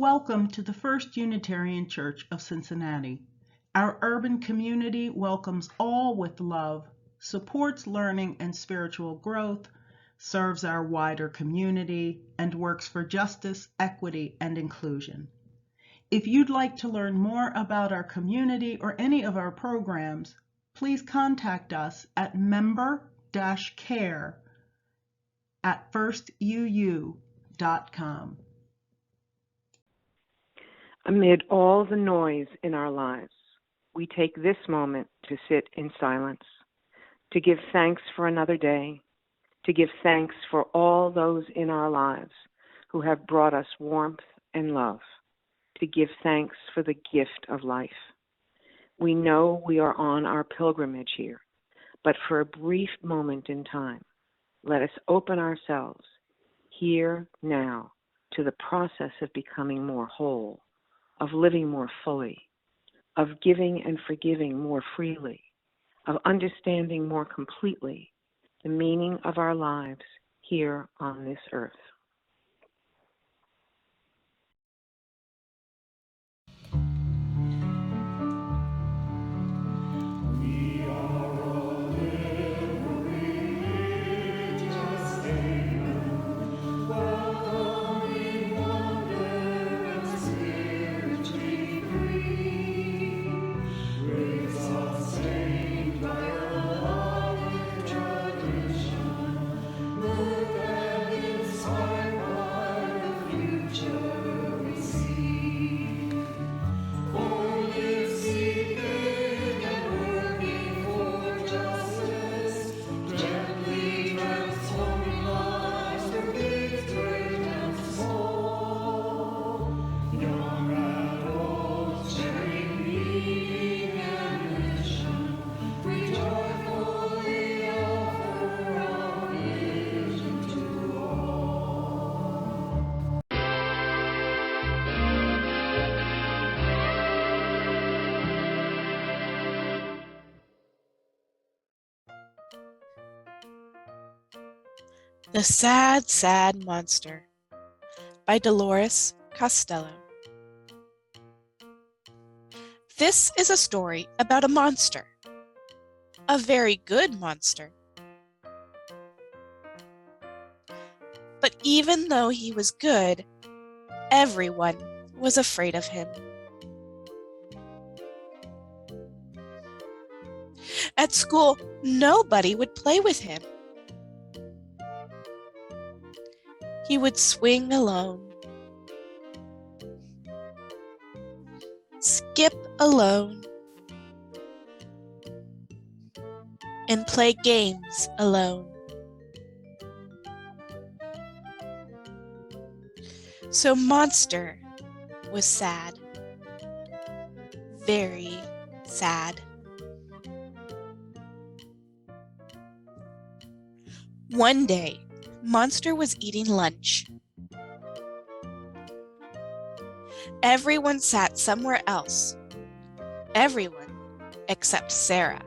Welcome to the First Unitarian Church of Cincinnati. Our urban community welcomes all with love, supports learning and spiritual growth, serves our wider community, and works for justice, equity, and inclusion. If you'd like to learn more about our community or any of our programs, please contact us at member-care@firstuu.com. Amid all the noise in our lives, we take this moment to sit in silence, to give thanks for another day, to give thanks for all those in our lives who have brought us warmth and love, to give thanks for the gift of life. We know we are on our pilgrimage here, but for a brief moment in time, let us open ourselves here now to the process of becoming more whole, of living more fully, of giving and forgiving more freely, of understanding more completely the meaning of our lives here on this earth. Tradition, look at its The Sad, Sad Monster by Dolores Costello. This is a story about a monster. A very good monster. But even though he was good, everyone was afraid of him. At school, nobody would play with him. He would swing alone, skip alone, and play games alone. So Monster was sad, very sad. One day, Monster was eating lunch. Everyone sat somewhere else. Everyone except Sarah.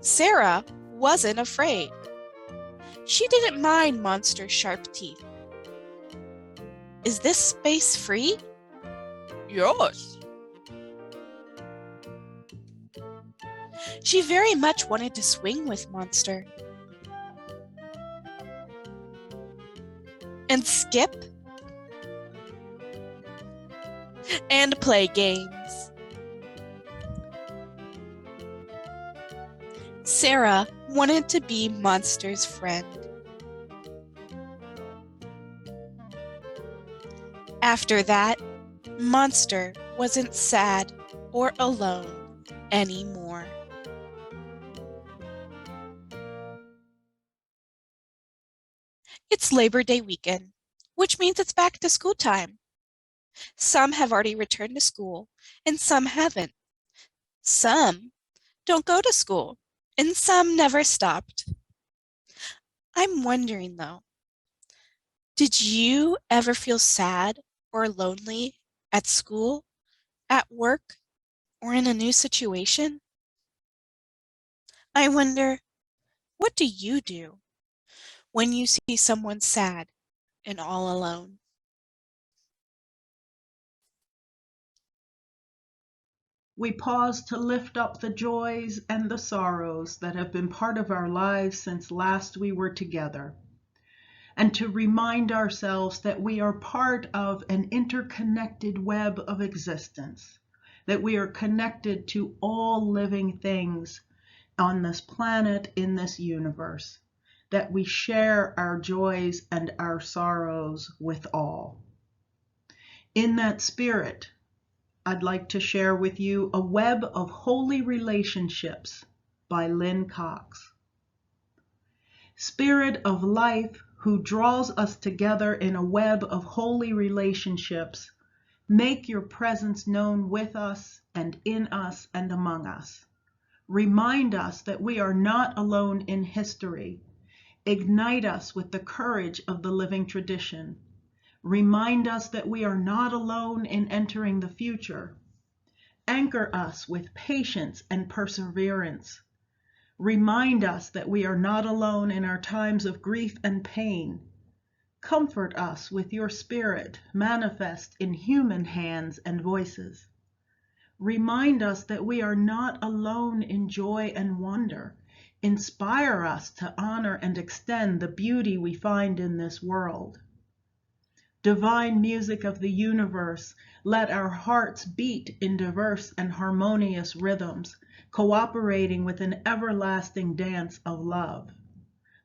Sarah wasn't afraid. She didn't mind Monster's sharp teeth. Is this space free? Yes. She very much wanted to swing with Monster. And skip. And play games. Sarah wanted to be Monster's friend. After that, Monster wasn't sad or alone anymore. It's Labor Day weekend, which means it's back to school time. Some have already returned to school, and some haven't. Some don't go to school, and some never stopped. I'm wondering though, did you ever feel sad or lonely at school, at work, or in a new situation? I wonder, what do you do when you see someone sad and all alone? We pause to lift up the joys and the sorrows that have been part of our lives since last we were together, and to remind ourselves that we are part of an interconnected web of existence, that we are connected to all living things on this planet, in this universe, that we share our joys and our sorrows with all. In that spirit, I'd like to share with you A Web of Holy Relationships by Lynn Cox. Spirit of life, who draws us together in a web of holy relationships, make your presence known with us and in us and among us. Remind us that we are not alone in history. Ignite us with the courage of the living tradition. Remind us that we are not alone in entering the future. Anchor us with patience and perseverance. Remind us that we are not alone in our times of grief and pain. Comfort us with your spirit manifest in human hands and voices. Remind us that we are not alone in joy and wonder. Inspire us to honor and extend the beauty we find in this world. Divine music of the universe, let our hearts beat in diverse and harmonious rhythms, cooperating with an everlasting dance of love.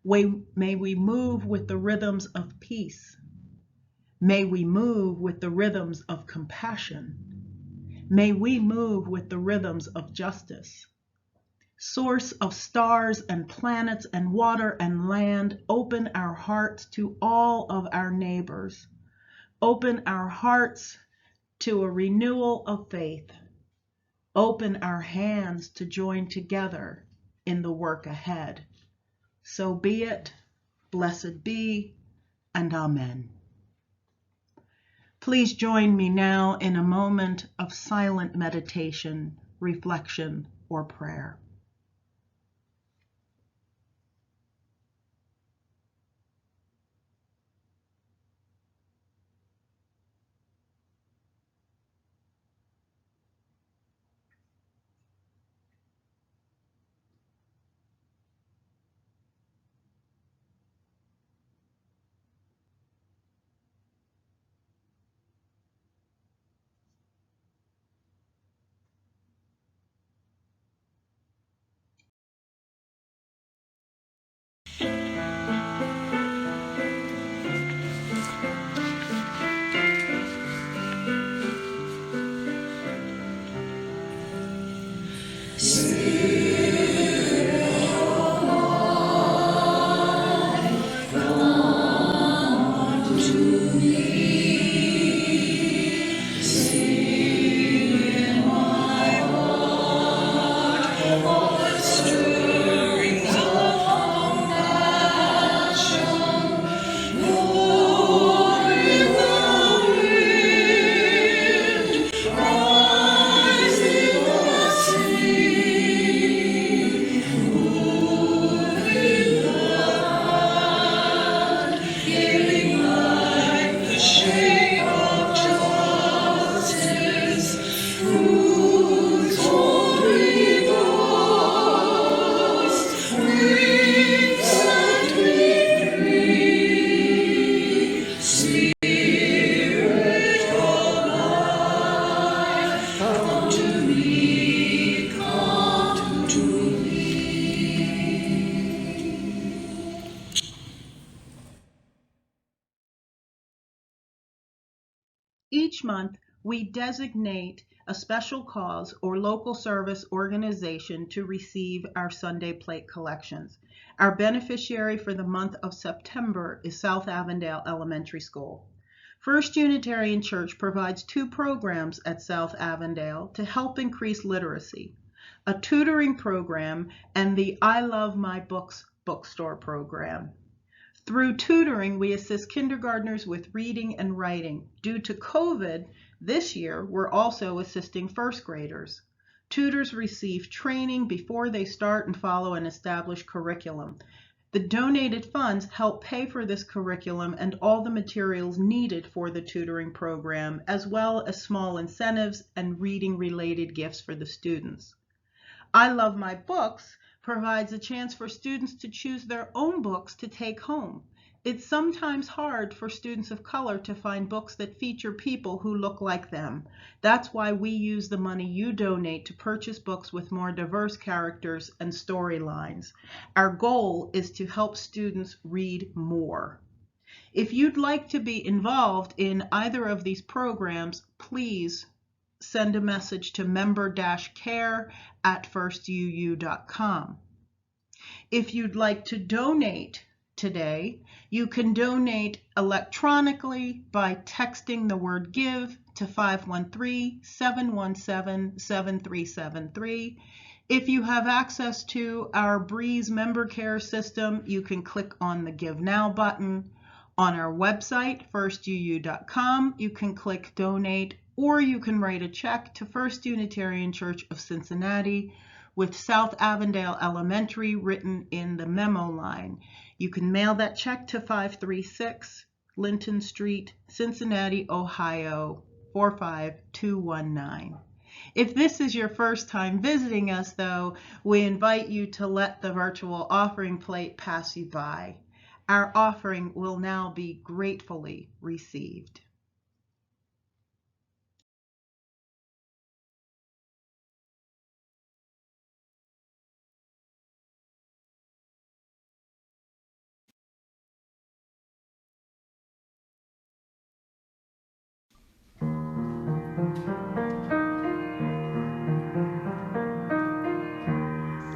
May we move with the rhythms of peace. May we move with the rhythms of compassion. May we move with the rhythms of justice. Source of stars and planets and water and land, open our hearts to all of our neighbors. Open our hearts to a renewal of faith. Open our hands to join together in the work ahead. So be it, blessed be, and amen. Please join me now in a moment of silent meditation, reflection, or prayer. Each month, we designate a special cause or local service organization to receive our Sunday plate collections. Our beneficiary for the month of September is South Avondale Elementary School. First Unitarian Church provides 2 programs at South Avondale to help increase literacy: a tutoring program and the I Love My Books bookstore program. Through tutoring, we assist kindergartners with reading and writing. Due to COVID, this year we're also assisting first graders. Tutors receive training before they start and follow an established curriculum. The donated funds help pay for this curriculum and all the materials needed for the tutoring program, as well as small incentives and reading-related gifts for the students. I Love My Books provides a chance for students to choose their own books to take home. It's sometimes hard for students of color to find books that feature people who look like them. That's why we use the money you donate to purchase books with more diverse characters and storylines. Our goal is to help students read more. If you'd like to be involved in either of these programs, please send a message to member-care@firstuu.com. If you'd like to donate today, you can donate electronically by texting the word GIVE to 513-717-7373. If you have access to our Breeze member care system, you can click on the Give Now button. On our website, firstuu.com, you can click Donate, or you can write a check to First Unitarian Church of Cincinnati with South Avondale Elementary written in the memo line. You can mail that check to 536 Linton Street, Cincinnati, Ohio, 45219. If this is your first time visiting us, though, we invite you to let the virtual offering plate pass you by. Our offering will now be gratefully received.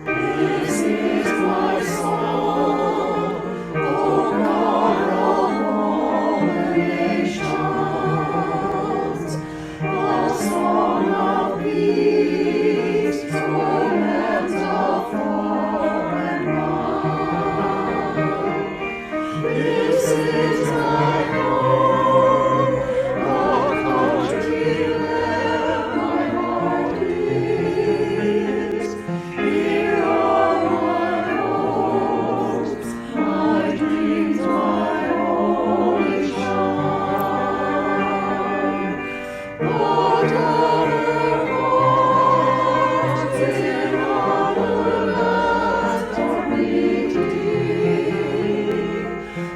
This is my song, O God of all nations, a song of peace to lands afar and wide. This is my home, the country where my heart is. Here are my hopes, my dreams, my only shine. But other hearts in other lands are beating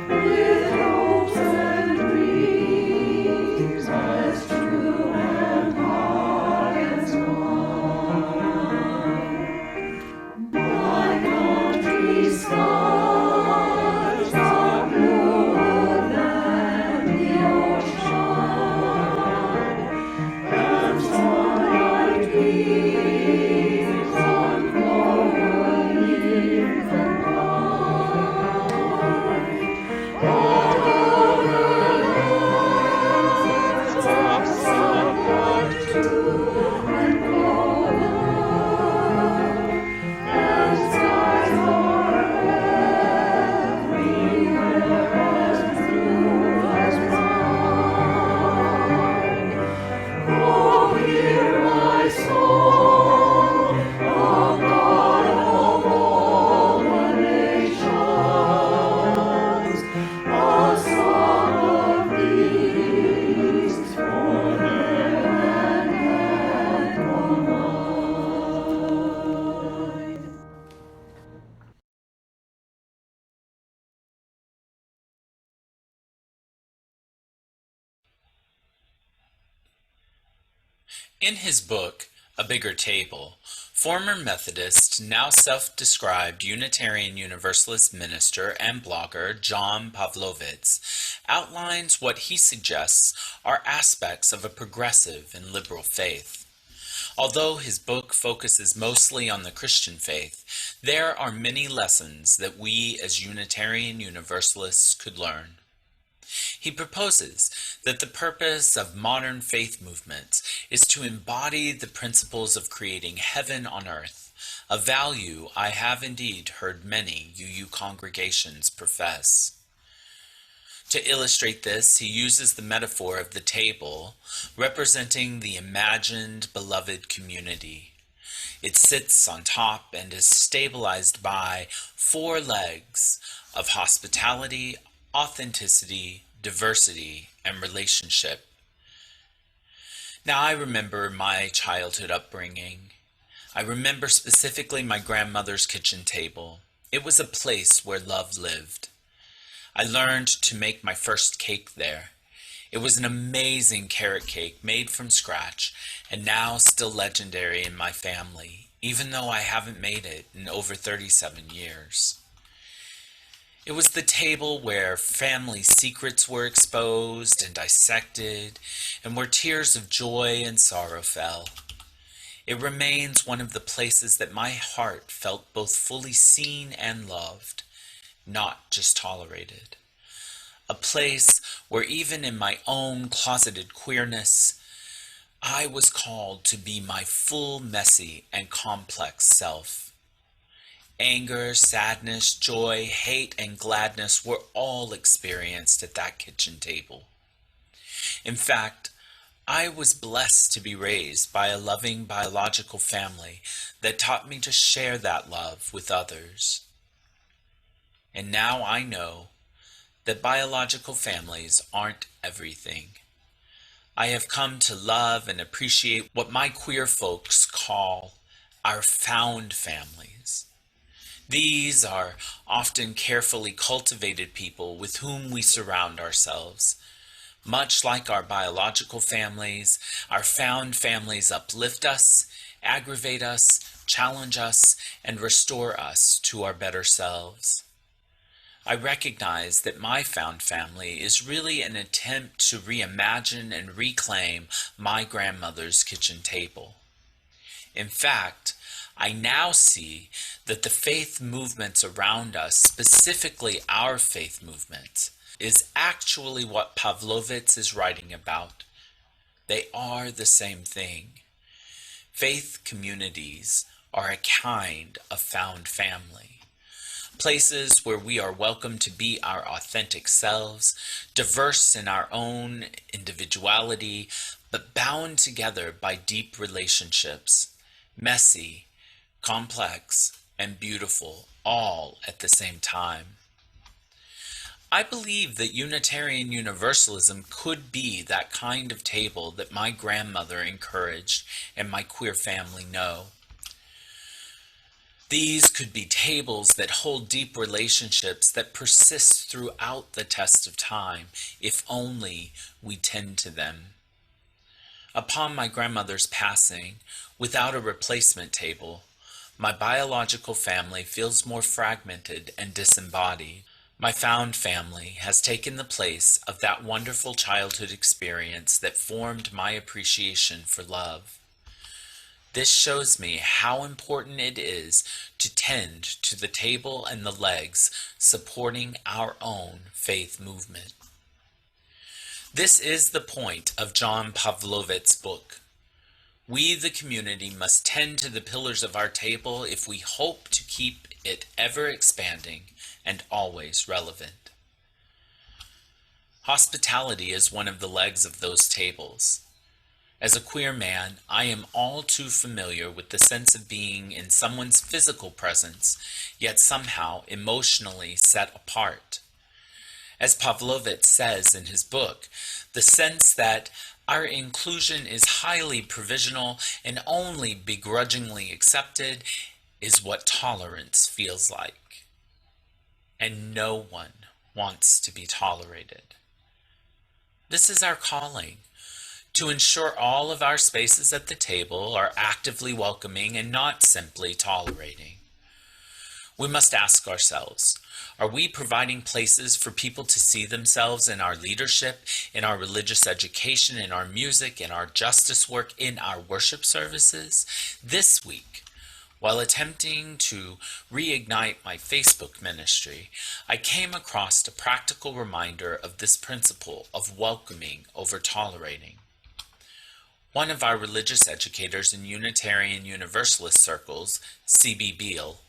with hopes and dreams as true and high as mine. My country's skies are bluer than the ocean, and starlight beams on clover leaf and pine. But other lands are sunlight too and golden, and skies are everywhere as blue as mine. Oh, hear my song, O God of all the nations, a song of peace for land and for mine. In his book, A bigger table. Former Methodist, now self-described Unitarian Universalist minister and blogger John Pavlovitz outlines what he suggests are aspects of a progressive and liberal faith. Although his book focuses mostly on the Christian faith, there are many lessons that we as Unitarian Universalists could learn. He proposes that the purpose of modern faith movements is to embody the principles of creating heaven on earth, a value I have indeed heard many UU congregations profess. To illustrate this, he uses the metaphor of the table, representing the imagined beloved community. It sits on top and is stabilized by 4 legs of hospitality, authenticity, diversity, and relationship. Now, I remember my childhood upbringing. I remember specifically my grandmother's kitchen table. It was a place where love lived. I learned to make my first cake there. It was an amazing carrot cake made from scratch and now still legendary in my family, even though I haven't made it in over 37 years. It was the table where family secrets were exposed and dissected, and where tears of joy and sorrow fell. It remains one of the places that my heart felt both fully seen and loved, not just tolerated. A place where even in my own closeted queerness, I was called to be my full, messy, and complex self. Anger, sadness, joy, hate, and gladness were all experienced at that kitchen table. In fact, I was blessed to be raised by a loving biological family that taught me to share that love with others. And now I know that biological families aren't everything. I have come to love and appreciate what my queer folks call our found families. These are often carefully cultivated people with whom we surround ourselves. Much like our biological families, our found families uplift us, aggravate us, challenge us, and restore us to our better selves. I recognize that my found family is really an attempt to reimagine and reclaim my grandmother's kitchen table. In fact, I now see that the faith movements around us, specifically our faith movement, is actually what Pavlovitz is writing about. They are the same thing. Faith communities are a kind of found family. Places where we are welcome to be our authentic selves, diverse in our own individuality, but bound together by deep relationships, messy, complex, and beautiful, all at the same time. I believe that Unitarian Universalism could be that kind of table that my grandmother encouraged and my queer family know. These could be tables that hold deep relationships that persist throughout the test of time, if only we tend to them. Upon my grandmother's passing, without a replacement table, my biological family feels more fragmented and disembodied. My found family has taken the place of that wonderful childhood experience that formed my appreciation for love. This shows me how important it is to tend to the table and the legs supporting our own faith movement. This is the point of John Pavlovitz's book. We, the community, must tend to the pillars of our table if we hope to keep it ever expanding and always relevant. Hospitality is one of the legs of those tables. As a queer man, I am all too familiar with the sense of being in someone's physical presence, yet somehow emotionally set apart. As Pavlovitz says in his book, the sense that our inclusion is highly provisional and only begrudgingly accepted is what tolerance feels like. And no one wants to be tolerated. This is our calling, to ensure all of our spaces at the table are actively welcoming and not simply tolerating. We must ask ourselves, are we providing places for people to see themselves in our leadership, in our religious education, in our music, in our justice work, in our worship services? This week, while attempting to reignite my Facebook ministry, I came across a practical reminder of this principle of welcoming over tolerating. One of our religious educators in Unitarian Universalist circles, C.B. Beale,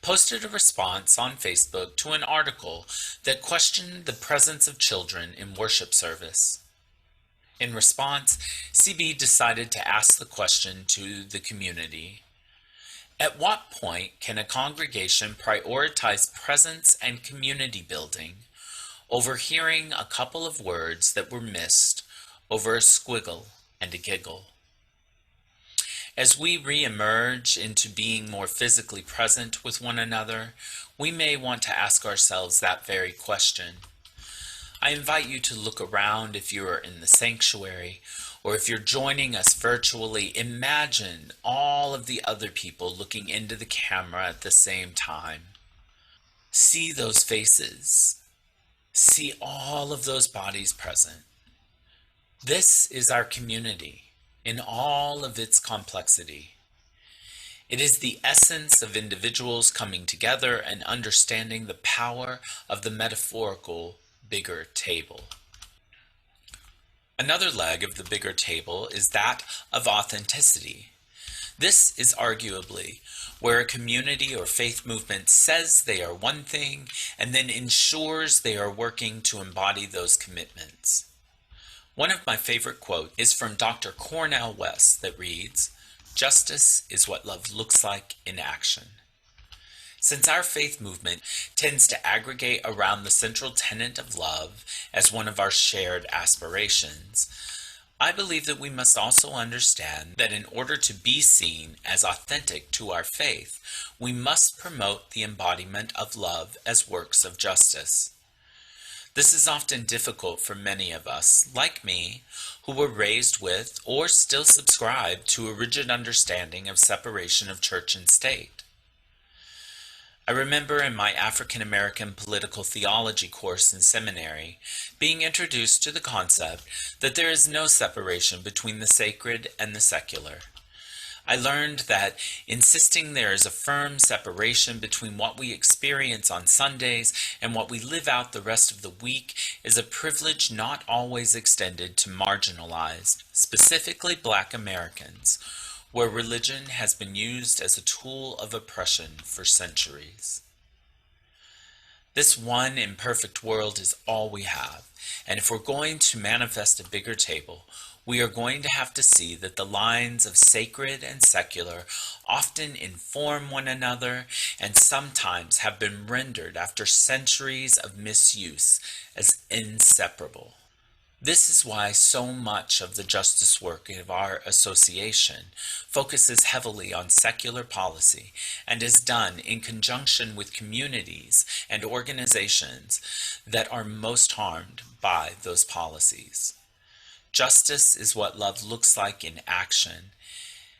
posted a response on Facebook to an article that questioned the presence of children in worship service. In response, CB decided to ask the question to the community: at what point can a congregation prioritize presence and community building over hearing a couple of words that were missed over a squiggle and a giggle? As we re-emerge into being more physically present with one another, we may want to ask ourselves that very question. I invite you to look around if you are in the sanctuary, or if you're joining us virtually, imagine all of the other people looking into the camera at the same time. See those faces. See all of those bodies present. This is our community in all of its complexity. It is the essence of individuals coming together and understanding the power of the metaphorical bigger table. Another leg of the bigger table is that of authenticity. This is arguably where a community or faith movement says they are one thing and then ensures they are working to embody those commitments. One of my favorite quotes is from Dr. Cornell West that reads, "Justice is what love looks like in action." Since our faith movement tends to aggregate around the central tenet of love as one of our shared aspirations, I believe that we must also understand that in order to be seen as authentic to our faith, we must promote the embodiment of love as works of justice. This is often difficult for many of us, like me, who were raised with or still subscribe to a rigid understanding of separation of church and state. I remember in my African American political theology course in seminary being introduced to the concept that there is no separation between the sacred and the secular. I learned that insisting there is a firm separation between what we experience on Sundays and what we live out the rest of the week is a privilege not always extended to marginalized, specifically Black Americans, where religion has been used as a tool of oppression for centuries. This one imperfect world is all we have, and if we're going to manifest a bigger table, we are going to have to see that the lines of sacred and secular often inform one another and sometimes have been rendered after centuries of misuse as inseparable. This is why so much of the justice work of our association focuses heavily on secular policy and is done in conjunction with communities and organizations that are most harmed by those policies. Justice is what love looks like in action,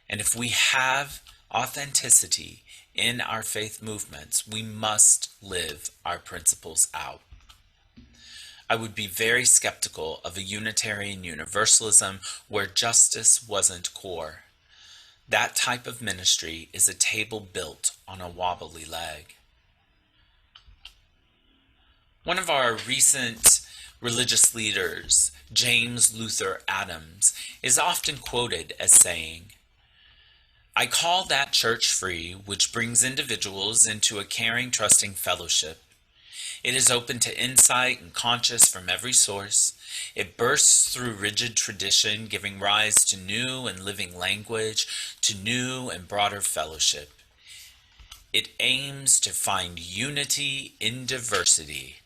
and if we have authenticity in our faith movements, we must live our principles out. I would be very skeptical of a Unitarian Universalism where justice wasn't core. That type of ministry is a table built on a wobbly leg. One of our recent religious leaders, James Luther Adams, is often quoted as saying, "I call that church free which brings individuals into a caring, trusting fellowship. It is open to insight and conscious from every source. It bursts through rigid tradition, giving rise to new and living language, to new and broader fellowship. It aims to find unity in diversity,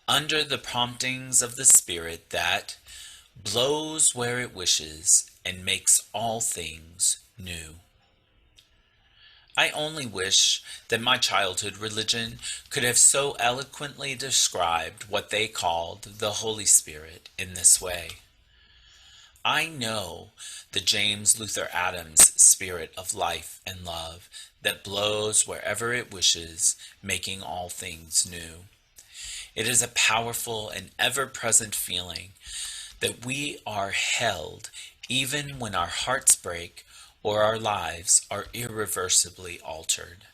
under the promptings of the Spirit that blows where it wishes and makes all things new." I only wish that my childhood religion could have so eloquently described what they called the Holy Spirit in this way. I know the James Luther Adams spirit of life and love that blows wherever it wishes, making all things new. It is a powerful and ever-present feeling that we are held even when our hearts break or our lives are irreversibly altered.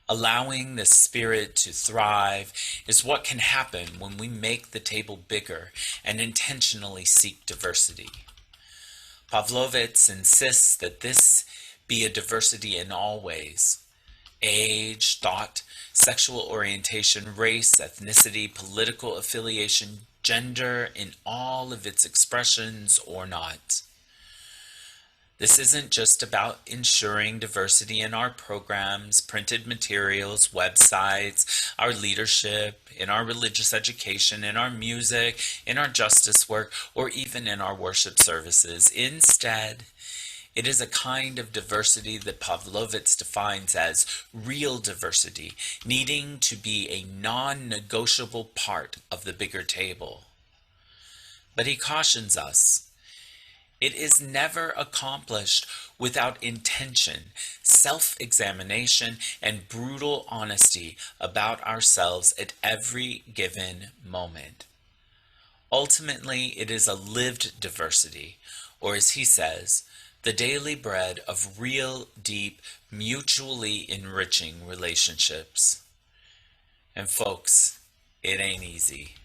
Allowing the spirit to thrive is what can happen when we make the table bigger and intentionally seek diversity. Pavlovitz insists that this be a diversity in all ways: age, thought, sexual orientation, race, ethnicity, political affiliation, gender in all of its expressions or not. This isn't just about ensuring diversity in our programs, printed materials, websites, our leadership, in our religious education, in our music, in our justice work, or even in our worship services. Instead, it is a kind of diversity that Pavlovitz defines as real diversity, needing to be a non-negotiable part of the bigger table. But he cautions us. It is never accomplished without intention, self-examination, and brutal honesty about ourselves at every given moment. Ultimately, it is a lived diversity, or as he says, the daily bread of real, deep, mutually enriching relationships. And folks, it ain't easy.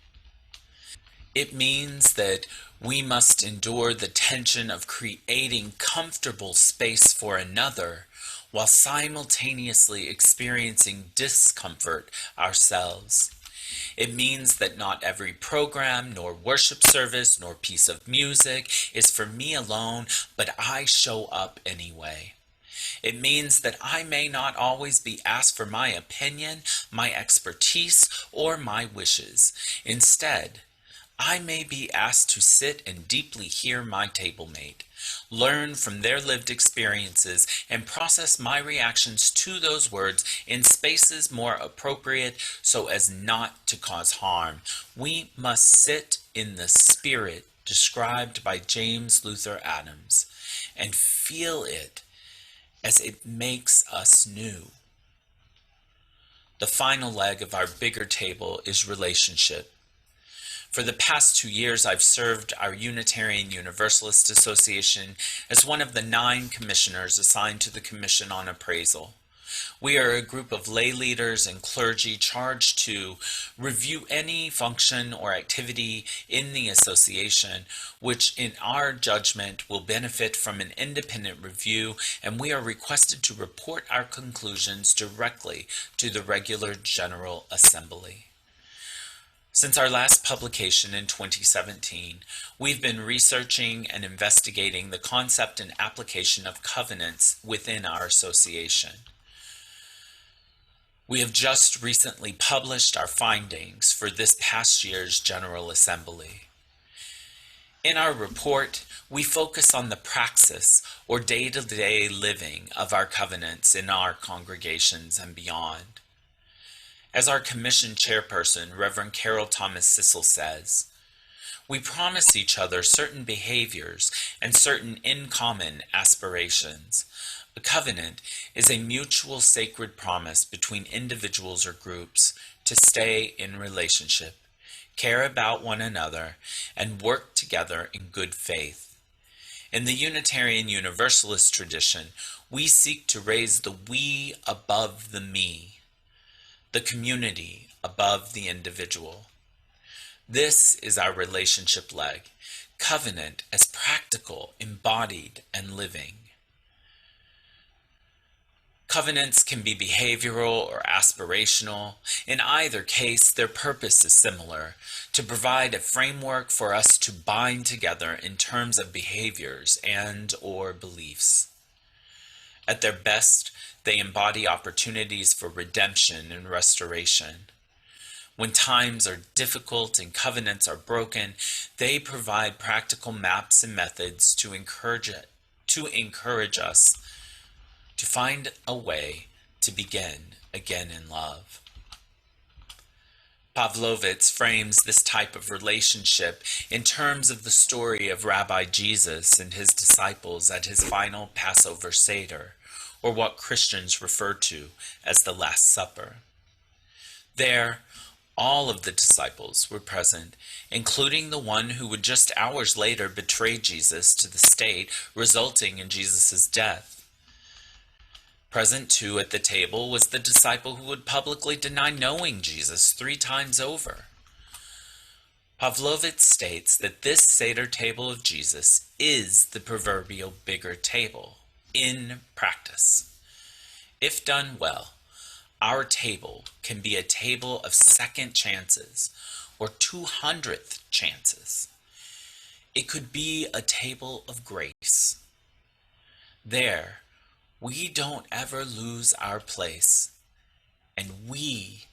It means that we must endure the tension of creating comfortable space for another while simultaneously experiencing discomfort ourselves. It means that not every program, nor worship service, nor piece of music is for me alone, but I show up anyway. It means that I may not always be asked for my opinion, my expertise, or my wishes. Instead, I may be asked to sit and deeply hear my tablemate, learn from their lived experiences, and process my reactions to those words in spaces more appropriate so as not to cause harm. We must sit in the spirit described by James Luther Adams and feel it as it makes us new. The final leg of our bigger table is relationship. For the past 2 years, I've served our Unitarian Universalist Association as one of the 9 commissioners assigned to the Commission on Appraisal. We are a group of lay leaders and clergy charged to review any function or activity in the association, which in our judgment will benefit from an independent review, and we are requested to report our conclusions directly to the regular General Assembly. Since our last publication in 2017, we've been researching and investigating the concept and application of covenants within our association. We have just recently published our findings for this past year's General Assembly. In our report, we focus on the praxis or day-to-day living of our covenants in our congregations and beyond. As our commission chairperson, Reverend Carol Thomas Sissel says, we promise each other certain behaviors and certain in common aspirations. A covenant is a mutual sacred promise between individuals or groups to stay in relationship, care about one another, and work together in good faith. In the Unitarian Universalist tradition, we seek to raise the we above the me, the community above the individual. This is our relationship leg, covenant as practical, embodied, and living. Covenants can be behavioral or aspirational. In either case, their purpose is similar, to provide a framework for us to bind together in terms of behaviors and or beliefs. At their best, they embody opportunities for redemption and restoration. When times are difficult and covenants are broken, they provide practical maps and methods to encourage us to find a way to begin again in love. Pavlovitz frames this type of relationship in terms of the story of Rabbi Jesus and his disciples at his final Passover Seder, or what Christians refer to as the Last Supper. There, all of the disciples were present, including the one who would just hours later betray Jesus to the state, resulting in Jesus' death. Present too at the table was the disciple who would publicly deny knowing Jesus 3 times over. Pavlovitz states that this Seder table of Jesus is the proverbial bigger table, in practice. If done well, our table can be a table of second chances or 200th chances. It could be a table of grace. There, we don't ever lose our place, and we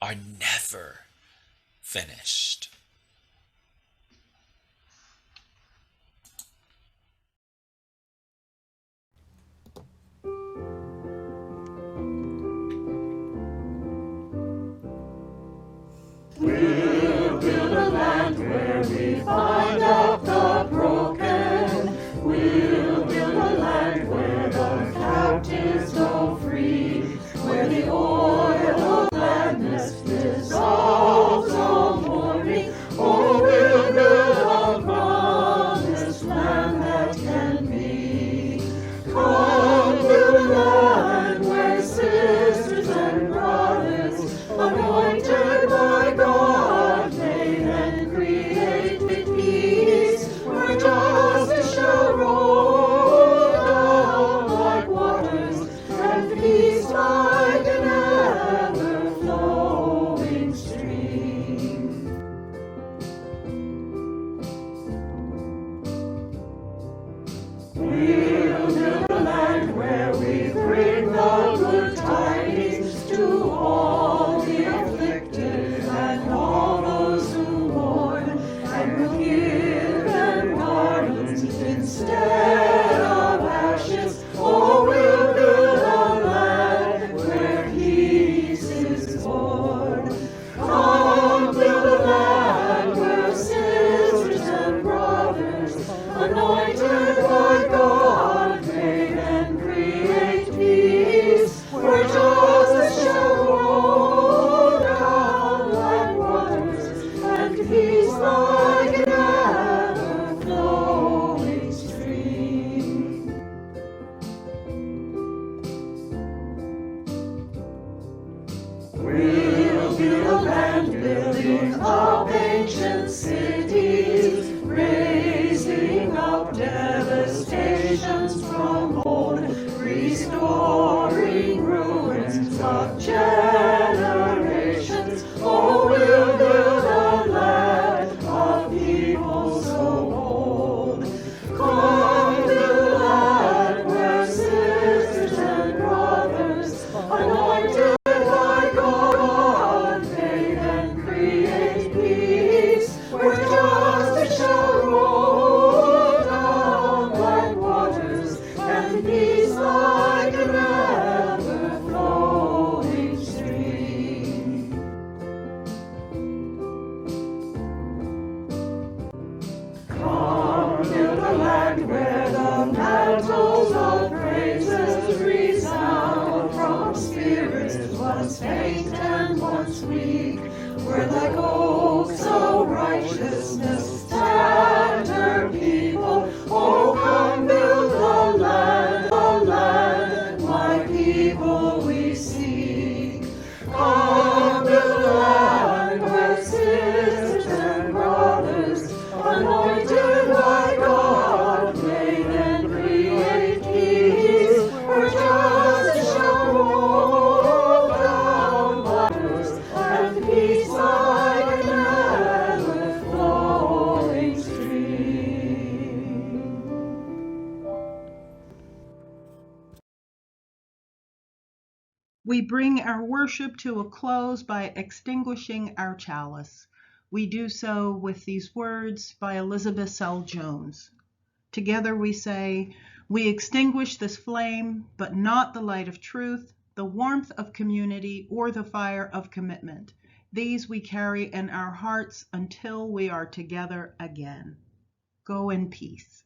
are never finished. We'll build a land where we find out the broken. We'll build a land where the captives go free, where the oil of gladness dissolves all mourning. Oh, we'll build a promised land that can be. Come, build a land where sisters and brothers, anointed by God, made and created peace, where justice shall roll down like waters, and peace like an ever-flowing stream. We'll build a land where we bring the good tidings to all the afflicted and all those who mourn, and we'll give them gardens instead of ashes. Oh, we'll build a land where peace is born. Come, build a land where sisters and brothers, anointed by God, made and create peace, where justice shall roll down like waters, and peace like an ever-flowing stream. We'll build a land building up ancient cities, raising up devastations from old, restoring ruins of generations. Oh, we'll build a land of people so old. Come, build a land where sisters and brothers, anointed by God, made and create peace, where justice shall roll down like waters, and peace like an ever-flowing stream. Come, build a land where the mantles of praises resound from spirits once faint and once weak, where like oaks of righteousness stand her people. Oh, come, build the land, my people we seek. Come, build a land where sisters and brothers, anointed by God, made and create peace, where justice shall roll down waters, and peace like an ever-flowing stream. We bring our worship to a close by extinguishing our chalice. We do so with these words by Elizabeth Sell Jones. Together we say, we extinguish this flame, but not the light of truth, the warmth of community, or the fire of commitment. These we carry in our hearts until we are together again. Go in peace.